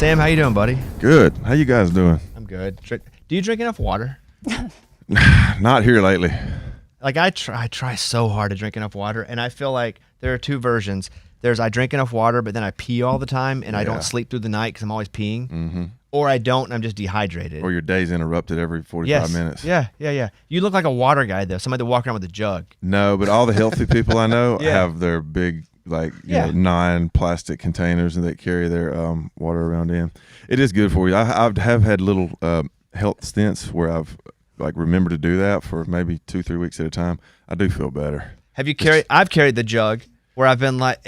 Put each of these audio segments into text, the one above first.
Sam, how you doing, buddy? Good. How you guys doing? I'm good. Do you drink enough water? Not here lately. Like I try so hard to drink enough water, and I feel like there are two versions. There's I drink enough water, but then I pee all the time, and I don't sleep through the night because I'm always peeing. Mm-hmm. Or I don't, and I'm just dehydrated. Or your day's interrupted every 45 minutes. Yeah. You look like a water guy, though. Somebody that walk around with a jug. No, but all the healthy people I know have their big, you know, 9 plastic containers, and they carry their water around in. It is good for you. I have had little health stints where I've remembered to do that for maybe 2-3 weeks at a time. I do feel better. Have you carried? I've carried the jug where I've been like,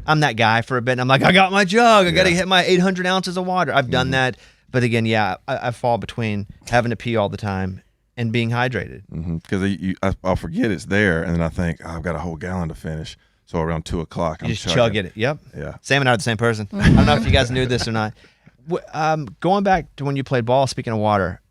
I'm that guy for a bit. And I'm like, I got my jug. I got to hit my 800 ounces of water. I've done that. But again, I fall between having to pee all the time and being hydrated. Because I'll forget it's there, and then I think, I've got a whole gallon to finish. So around 2 o'clock, I'm just chugging it. Yep. Yeah. Sam and I are the same person. I don't know if you guys knew this or not. Going back to when you played ball, speaking of water,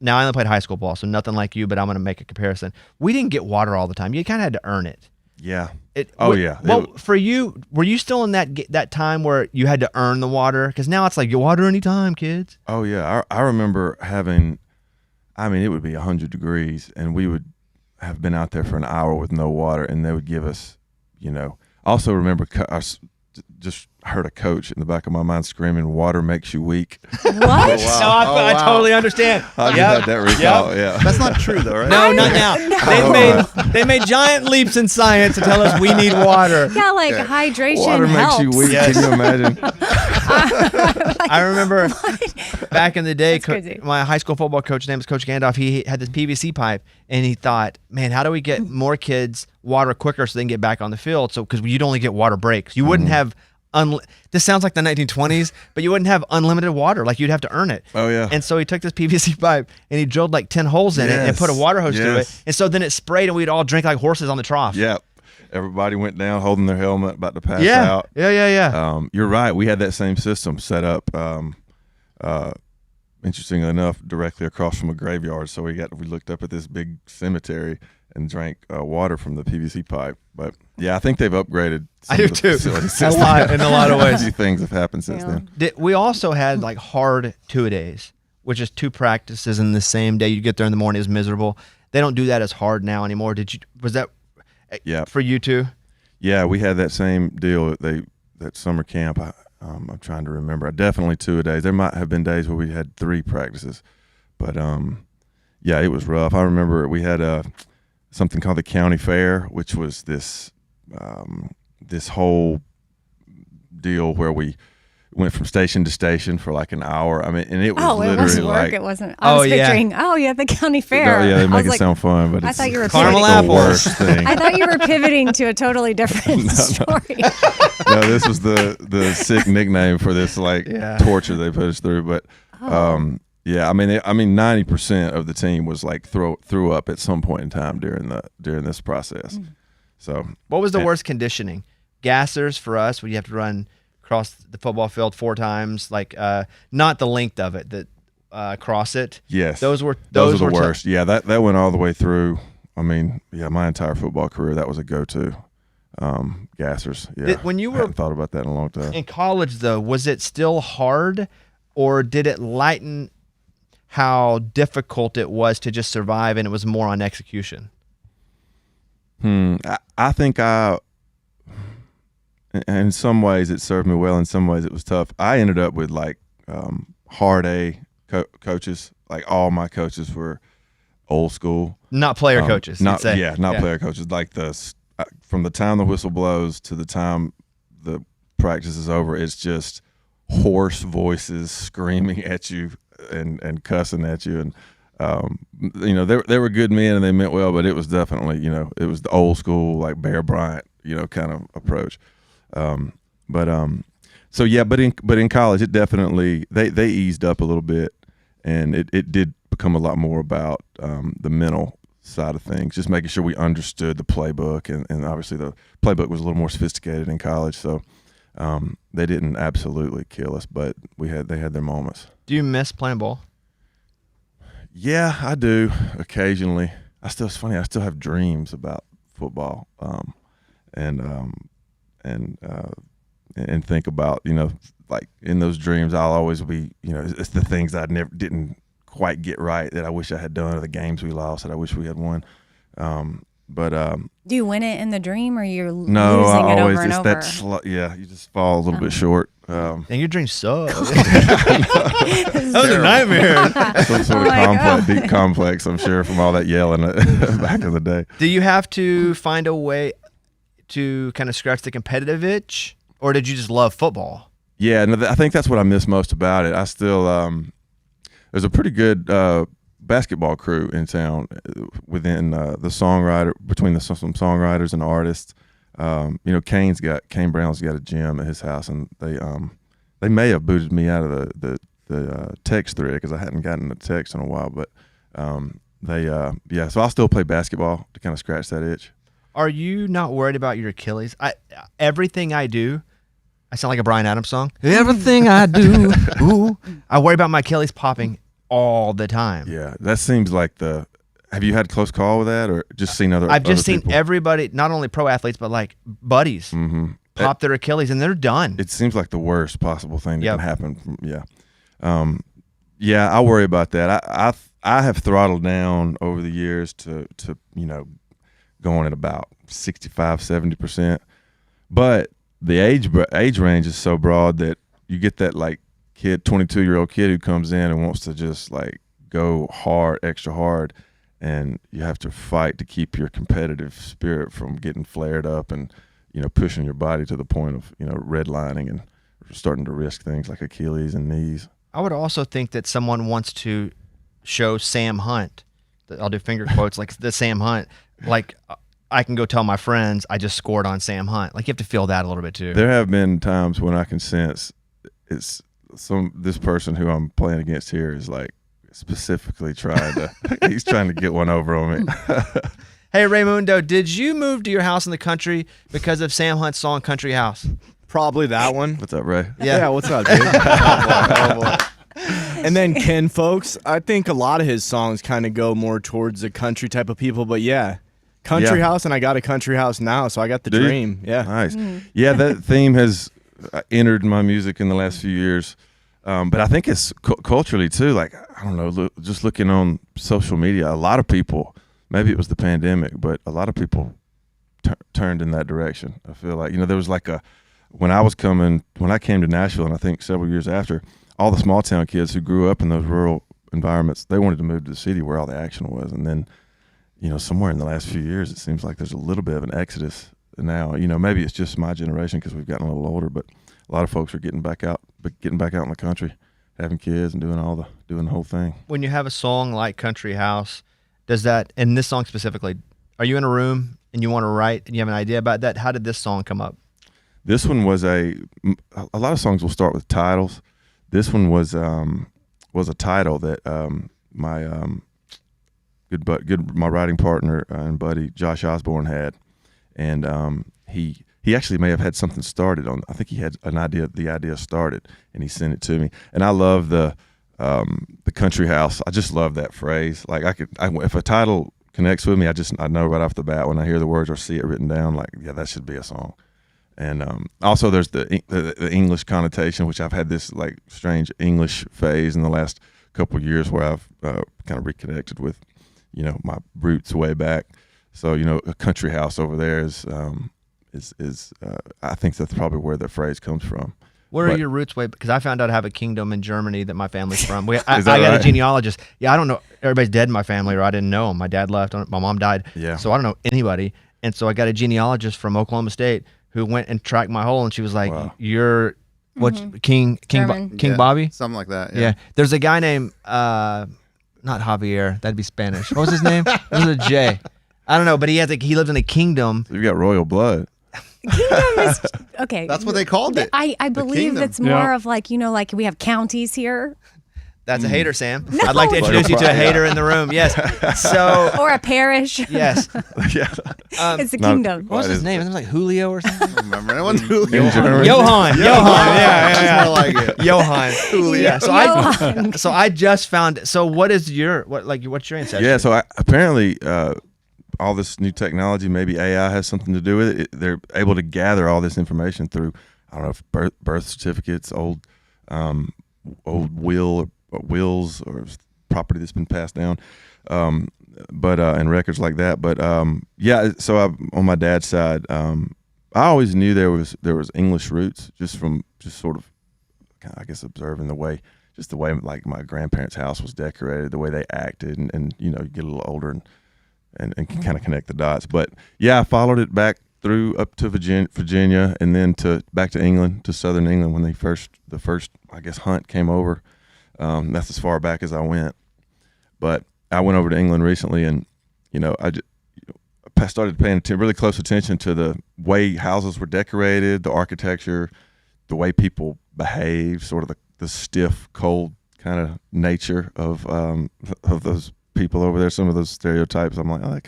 now I only played high school ball, so nothing like you, but I'm going to make a comparison. We didn't get water all the time. You kind of had to earn it. Yeah. Yeah. Well, for you, were you still in that time where you had to earn the water? Because now it's like, you water anytime, kids. Oh, yeah. I remember having, it would be 100 degrees, and we would have been out there for an hour with no water, and they would give us, also remember, I just heard a coach in the back of my mind screaming, "Water makes you weak." What? No, I totally understand. I just had that recall. Yeah. That's not true, though, right? No, not now. They made giant leaps in science to tell us we need water. Yeah, hydration Water helps. makes you weak. Yes. Can you imagine? I remember back in the day, crazy. my high school football coach, his name was Coach Gandalf. He had this PVC pipe, and he thought, man, how do we get more kids water quicker so they can get back on the field? So because you'd only get water breaks. You wouldn't have this sounds like the 1920s, but you wouldn't have unlimited water. Like, you'd have to earn it. Oh, yeah. And so he took this PVC pipe and he drilled 10 holes in it and put a water hose through it. And so then it sprayed, and we'd all drink like horses on the trough. Yep. Everybody went down holding their helmet, about to pass out. Yeah. You're right. We had that same system set up, interestingly enough, directly across from a graveyard. So we looked up at this big cemetery and drank water from the PVC pipe. But yeah, I think they've upgraded. I do too. In a lot of ways. A few things have happened since then. We also had hard 2-a-days, which is 2 practices in the same day. You get there in the morning, it's miserable. They don't do that as hard now anymore. Was that for you too? Yeah, we had that same deal. That summer camp. I'm trying to remember. Definitely 2-a-days. There might have been days where we had 3 practices, but yeah, it was rough. I remember we had something called the county fair, which was this whole deal where we went from station to station for an hour. And it was literally it wasn't work. It wasn't. I was picturing. The county fair. No, yeah, they make it sound fun, but I it's thought you were caramel pivoting. apples. The worst thing. I thought you were pivoting to a totally different story. No, this was the sick nickname for this torture they put us through. But yeah, 90% of the team was threw up at some point in time during this process. So what was the worst conditioning? Gassers for us, where you have to run across the football field 4 times, not the length of it, that cross it. Yes, those were the worst. Yeah, that went all the way through. My entire football career, that was a go-to. Gassers. Yeah, when you I hadn't thought about that in a long time. In college, though, was it still hard, or did it lighten how difficult it was to just survive, and it was more on execution? I think in some ways it served me well. In some ways it was tough. I ended up with hard A coaches. All my coaches were old school, not player coaches. Not player coaches. From the time the whistle blows to the time the practice is over, it's just hoarse voices screaming at you and cussing at you. And they were good men and they meant well, but it was definitely, it was the old school, Bear Bryant, kind of approach. But in college, it definitely, they eased up a little bit, and it did become a lot more about the mental side of things, just making sure we understood the playbook, and obviously the playbook was a little more sophisticated in college, so they didn't absolutely kill us, but they had their moments. Do you miss playing ball? Yeah, I do occasionally. It's funny, I still have dreams about football, and think about, like in those dreams, I'll always be, it's the things I didn't quite get right that I wish I had done, or the games we lost that I wish we had won. Do you win it in the dream, or you're no, losing it always over and it's over? that you just fall a little bit short. And your dreams suck. That was a nightmare. Some sort of deep complex, I'm sure, from all that yelling back in the day. Do you have to find a way to kind of scratch the competitive itch, or did you just love football? Yeah, no, I think that's what I miss most about it. I still there's a pretty good basketball crew in town within the songwriter, between some songwriters and artists. Kane Brown's got a gym at his house, and they may have booted me out of the text thread because I hadn't gotten a text in a while. But so I'll still play basketball to kind of scratch that itch. Are you not worried about your Achilles? Everything I do, I sound like a Bryan Adams song. Everything I do, ooh, I worry about my Achilles popping all the time. Yeah, that seems like have you had close call with that, or just seen other? I've just seen people? Everybody, not only pro athletes, but like buddies, pop their Achilles and they're done. It seems like the worst possible thing that can happen. I worry about that. I have throttled down over the years to going at about 65-70%, but the age range is so broad that you get that like 22-year-old kid who comes in and wants to just like go hard, extra hard, and you have to fight to keep your competitive spirit from getting flared up and pushing your body to the point of redlining and starting to risk things like Achilles and knees. I would also think that someone wants to show Sam Hunt. I'll do finger quotes like the Sam Hunt. Like I can go tell my friends I just scored on Sam Hunt. Like you have to feel that a little bit too. There have been times when I can sense this person who I'm playing against here is like specifically trying to he's trying to get one over on me. Hey Raymundo, did you move to your house in the country because of Sam Hunt's song Country House? Probably that one. What's up, Ray? Yeah, what's up, dude? Oh boy. And then Ken Folks, I think a lot of his songs kind of go more towards the country type of people, but country house, and I got a country house now, so I got the dream. Yeah. Nice. Yeah, that theme has entered my music in the last few years. But I think it's culturally too. Like, I don't know, just looking on social media, a lot of people, maybe it was the pandemic, but a lot of people turned in that direction. I feel like, there was like when I came to Nashville, and I think several years after, all the small town kids who grew up in those rural environments, they wanted to move to the city where all the action was. And then, somewhere in the last few years, it seems like there's a little bit of an exodus now. Maybe it's just my generation because we've gotten a little older, but a lot of folks are getting back out in the country, having kids and doing the whole thing. When you have a song like Country House, and this song specifically, are you in a room and you want to write and you have an idea about that? How did this song come up? This one was a lot of songs will start with titles. This one was a title that my my writing partner and buddy Josh Osborne had, and he actually may have had something started on. I think he had the idea started, and he sent it to me. And I love the country house. I just love that phrase. Like if a title connects with me, I know right off the bat when I hear the words or see it written down, like, yeah, that should be a song. And also there's the English connotation, which I've had this like strange English phase in the last couple of years where I've kind of reconnected with, my roots way back. So, a country house over there is I think that's probably where the phrase comes from. Where are your roots? Because I found out I have a kingdom in Germany that my family's from. I got right? a genealogist. Yeah, I don't know. Everybody's dead in my family, or I didn't know them. My dad left. My mom died. Yeah. So I don't know anybody. And so I got a genealogist from Oklahoma State who went and tracked my hole, and she was like, wow. "You're King Bobby?" Something like that. Yeah. There's a guy named not Javier. That'd be Spanish. What was his name? It was a J. I don't know, but he lives in a kingdom. You've got royal blood. Kingdom is okay. That's what they called it. I believe it's more of like like we have counties here. That's a hater, Sam. No. I'd like to introduce you to a hater in the room. Yes. So. Or a parish. Yes. Yeah. It's a kingdom. What was his name? It was like Julio or something. I don't remember anyone's Julio. Johan. Yeah. More like it. Johan. Julio. Yeah. So I just found. So what's your ancestry? Yeah. So apparently, all this new technology, maybe AI has something to do with it. They're able to gather all this information through, I don't know if birth certificates, old wills or property that's been passed down, but and records like that. But yeah, so on my dad's side, I always knew there was English roots just sort of, I guess, observing the way like my grandparents' house was decorated, the way they acted, and you get a little older and can kind of connect the dots. But yeah, I followed it back through up to Virginia, and then back to England, to Southern England when the first I guess hunt came over. That's as far back as I went. But I went over to England recently, and I started paying really close attention to the way houses were decorated, the architecture, the way people behave, sort of the stiff, cold kind of nature of those people over there. Some of those stereotypes, I'm like, oh, that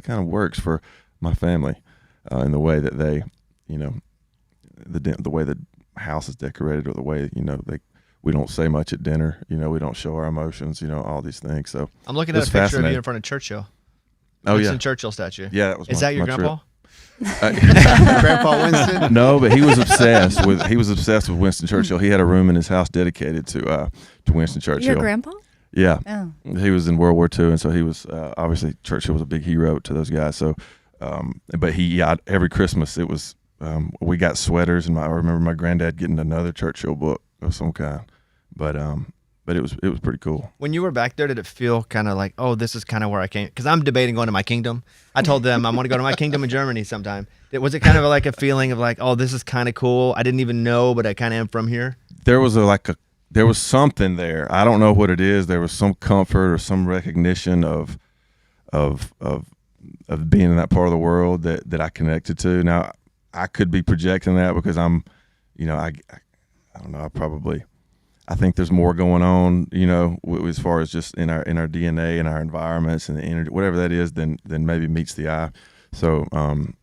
kind of works for my family, in the way that they, the way the house is decorated, or the way we don't say much at dinner. We don't show our emotions. All these things. So I'm looking at a picture of you in front of Churchill. Oh, Winston Churchill statue. Yeah, that was. Is that your grandpa? Grandpa Winston? No, but he was obsessed with Winston Churchill. He had a room in his house dedicated to Winston Churchill. Your grandpa? Yeah. Oh. He was in World War II, and so he was obviously Churchill was a big hero to those guys. So, but every Christmas it was we got sweaters, and I remember my granddad getting another Churchill book of some kind. But it was pretty cool. When you were back there, did it feel kind of like, oh, this is kind of where I came? Because I'm debating going to my kingdom. I told them I want to go to my kingdom in Germany sometime. Was it kind of like a feeling of like, oh, this is kind of cool? I didn't even know, but I kind of am from here. There was there was something there. I don't know what it is. There was some comfort or some recognition of being in that part of the world that I connected to. Now, I could be projecting that because I'm, I don't know. I think there's more going on, as far as just in our DNA and our environments and the energy, whatever that is, than maybe meets the eye. So,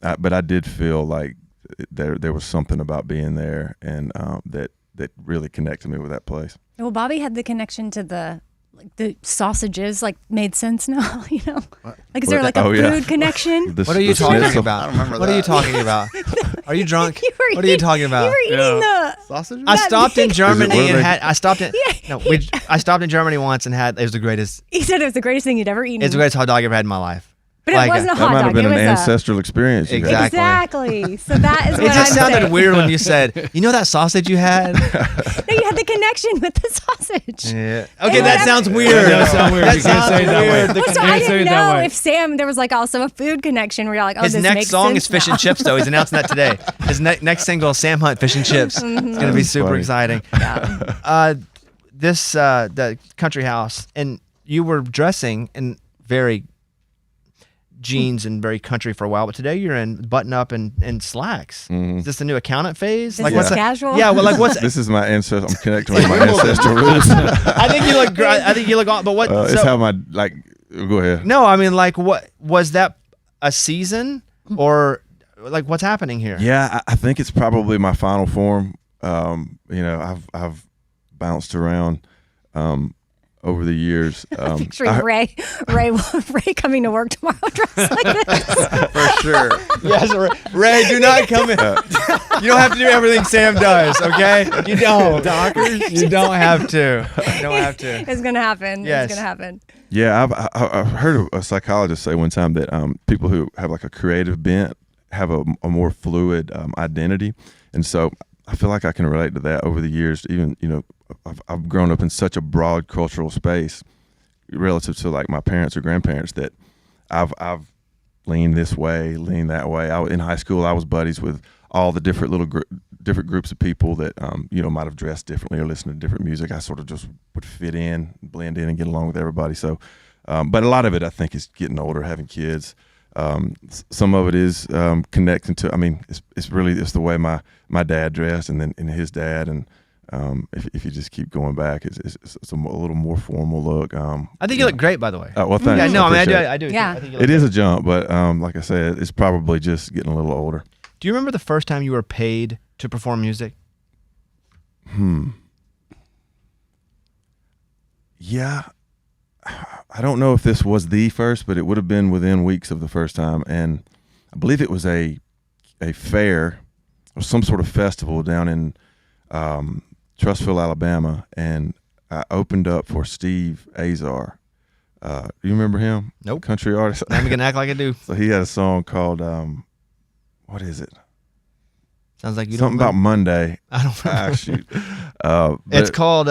but I did feel like there was something about being there, and that really connected me with that place. Well, Bobby had the connection to the sausages, made sense now, Like, is there a food connection? What are you talking about? I don't remember What that. are you talking about? Are you drunk? What are you talking about? You were eating the Sausage? I stopped in Germany Is it- and had. I stopped in. Yeah. No, I stopped in Germany once and had. It was the greatest. He said it was the greatest thing you'd ever eaten. It's the greatest hot dog I've ever had in my life. But Like, it wasn't a That hot might dog. have been it an was ancestral experience. you had. Exactly. So that is It what just I'm sounded saying. weird when you said, you know that sausage you had? No, you had the connection with the sausage. Yeah. And Okay, that whatever- sounds weird. That does sound weird. That You can't sounds say it that way. weird. Well, so You I can't say didn't it that know way. if Sam, there was also a food connection where you're like, oh, His this next makes song sense is Fish now. and Chips, though. He's announcing that today. His next single, Sam Hunt, Fish and Chips. It's going to be super funny. exciting. The country house, and you were dressing in very jeans and very country for a while, but today you're in button up and slacks. Is this the new accountant phase? This is what's that? casual? Yeah, well, what's This is my ancestor. I'm connecting with my ancestral roots. I think you look great. I think you look on, but what? It's so- how my Go ahead. no, I mean, what was that a season or what's happening here? Yeah, I think it's probably my final form. I've bounced around over the years. Picturing Ray coming to work tomorrow dressed like this. For sure. Yes, Ray, do not come in. You don't have to do everything Sam does, okay? You don't. You don't have to. You don't have to. It's gonna happen. Yes. It's gonna happen. Yeah, I've heard a psychologist say one time that people who have a creative bent have a more fluid identity, and so I feel like I can relate to that over the years. Even I've grown up in such a broad cultural space relative to my parents or grandparents that I've leaned this way, leaned that way. In high school, I was buddies with all the different different groups of people that might have dressed differently or listened to different music. I sort of just would fit in, blend in, and get along with everybody. So, but a lot of it I think is getting older, having kids. Some of it is connecting to. I mean, it's the way my dad dressed, and then his dad, and if you just keep going back, it's a little more formal look. I think you look great, by the way. Well, thanks. Yeah, no, I mean, appreciate I do. Yeah. I think you look it is a jump, but like I said, it's probably just getting a little older. Do you remember the first time you were paid to perform music? Yeah. I don't know if this was the first, but it would have been within weeks of the first time. And I believe it was a fair was some sort of festival down in Trussville, Alabama, and I opened up for Steve Azar. Do you remember him? Nope. Country artist. I'm gonna act like I do. So he had a song called what is it? Sounds like you something don't about Monday. I don't remember. Shoot. It's called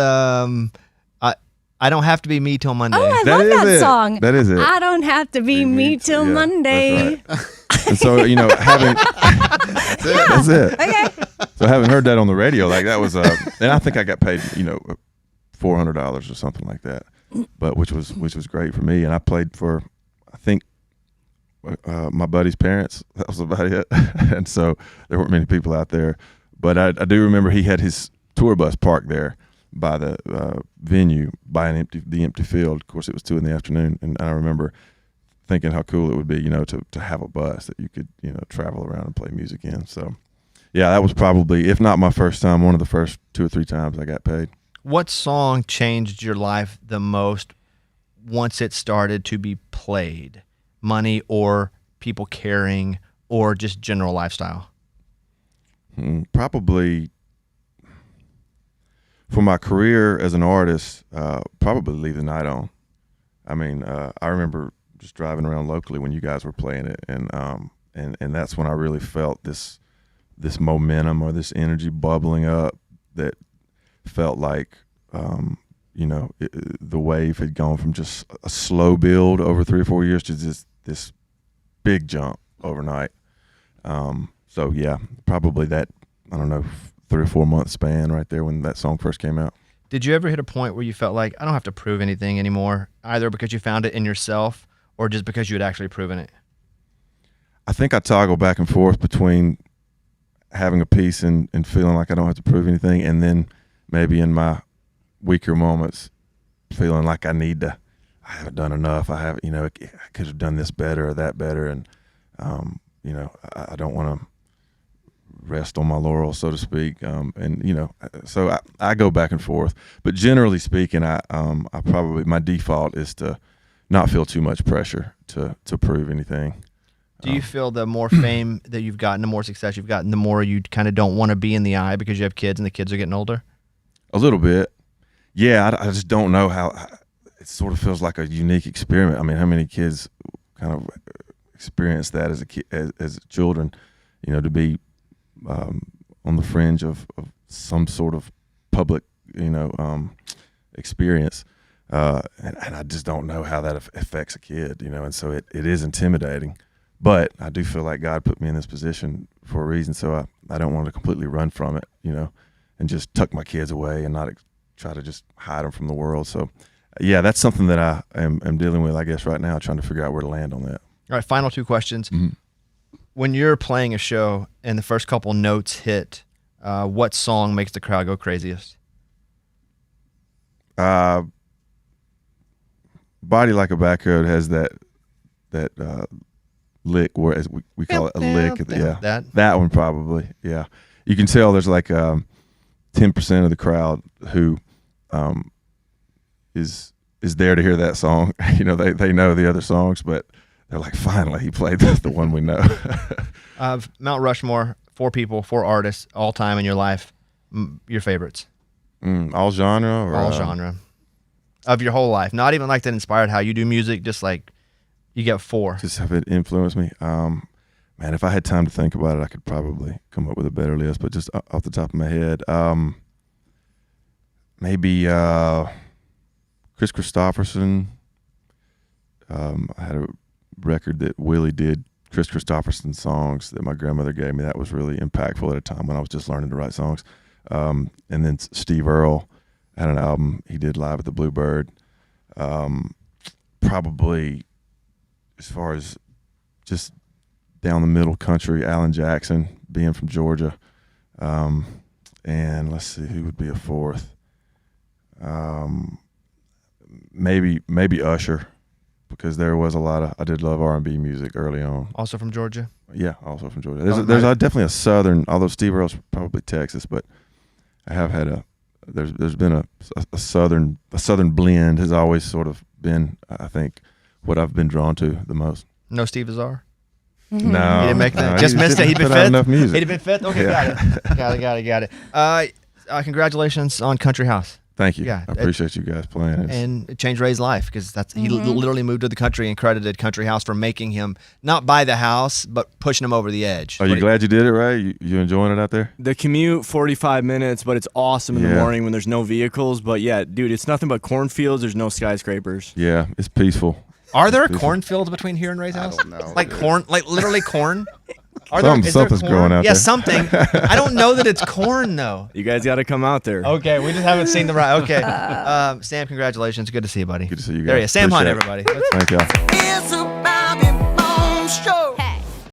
I Don't Have to Be Me Till Monday. Oh, I love that song. That is it. I don't have to be me till Monday. That's right. And so, having that's it. Okay. So having heard that on the radio, like that was and I think I got paid, $400 or something like that. But which was great for me. And I played for, I think, my buddy's parents. That was about it. And so there weren't many people out there. But I do remember he had his tour bus parked there by the venue, by the empty field. Of course, it was 2 p.m, and I remember thinking how cool it would be, to have a bus that you could, travel around and play music in. So, yeah, that was probably, if not my first time, one of the first 2 or 3 times I got paid. What song changed your life the most once it started to be played? Money or people caring or just general lifestyle? Probably for my career as an artist, probably Leave the Night On. I mean, I remember just driving around locally when you guys were playing it, and that's when I really felt this momentum or this energy bubbling up that felt like the wave had gone from just a slow build over 3 or 4 years to just this big jump overnight. So yeah, probably that, I don't know, 3 or 4 month span right there when that song first came out. Did you ever hit a point where you felt like, I don't have to prove anything anymore, either because you found it in yourself or just because you had actually proven it? I think I toggle back and forth between having a piece and feeling like I don't have to prove anything, and then maybe in my weaker moments feeling like I haven't done enough. I could have done this better or that better, and I don't want to rest on my laurels, so to speak. So I go back and forth. But generally speaking, I probably, my default is to not feel too much pressure to prove anything. Do you feel the more fame that you've gotten, the more success you've gotten, the more you kind of don't want to be in the eye because you have kids and the kids are getting older? A little bit. Yeah, I just don't know how. It sort of feels like a unique experiment. I mean, how many kids kind of experience that as children, to be on the fringe of some sort of public, experience. And I just don't know how that affects a kid, and so it is intimidating. But I do feel like God put me in this position for a reason, so I don't want to completely run from it, and just tuck my kids away and not try to just hide them from the world. So, yeah, that's something that I am dealing with, I guess, right now, trying to figure out where to land on that. All right, final 2 questions. Mm-hmm. When you're playing a show and the first couple notes hit, what song makes the crowd go craziest? Body Like a Back Road has that lick, where as we call it a lick. Yeah, that one probably. Yeah, you can tell there's like 10% of the crowd who is there to hear that song. They know the other songs, but they're like, finally, he played the one we know. Mount Rushmore, 4 people, 4 artists, all time in your life, your favorites? All genre? Or, all genre. Of your whole life. Not even like that inspired how you do music, just like you get 4. Just have it influenced me. Man, if I had time to think about it, I could probably come up with a better list, but just off the top of my head, maybe Chris Christopherson. I had a record that Willie did, Chris Christopherson songs that my grandmother gave me. That was really impactful at a time when I was just learning to write songs. And then Steve Earle had an album he did live at the Bluebird. Probably as far as just down the middle country, Alan Jackson, being from Georgia. And let's see, who would be a 4th? Maybe Usher, because there was I did love R&B music early on. Also from Georgia? Yeah, also from Georgia. There's definitely a southern, although Steve Earle's probably Texas, but I have had there's been a southern blend has always sort of been, I think, what I've been drawn to the most. No Steve Azar? No, He didn't make that. no, Just he missed it. didn't He'd been put out fifth. enough music. He'd have been fifth. Okay, got it. Congratulations on Country House. Thank you. Yeah, I appreciate you guys playing. And it changed Ray's life because he literally moved to the country and credited Country House for making him not buy the house but pushing him over the edge. Are you glad you did it, Ray? You enjoying it out there? The commute 45 minutes, but it's awesome in the morning when there's no vehicles. But yeah, dude, it's nothing but cornfields. There's no skyscrapers. Yeah, it's peaceful. Are there cornfields between here and Ray's house? I don't know. Like corn, like literally corn. Something's growing out there. Yeah, something. I don't know that it's corn though. You guys got to come out there. Okay, we just haven't seen the right. Okay, Sam, congratulations. Good to see you, buddy. Good to see you guys. There he is. Sam Hunt, Appreciate it. everybody. Thank y'all. It's a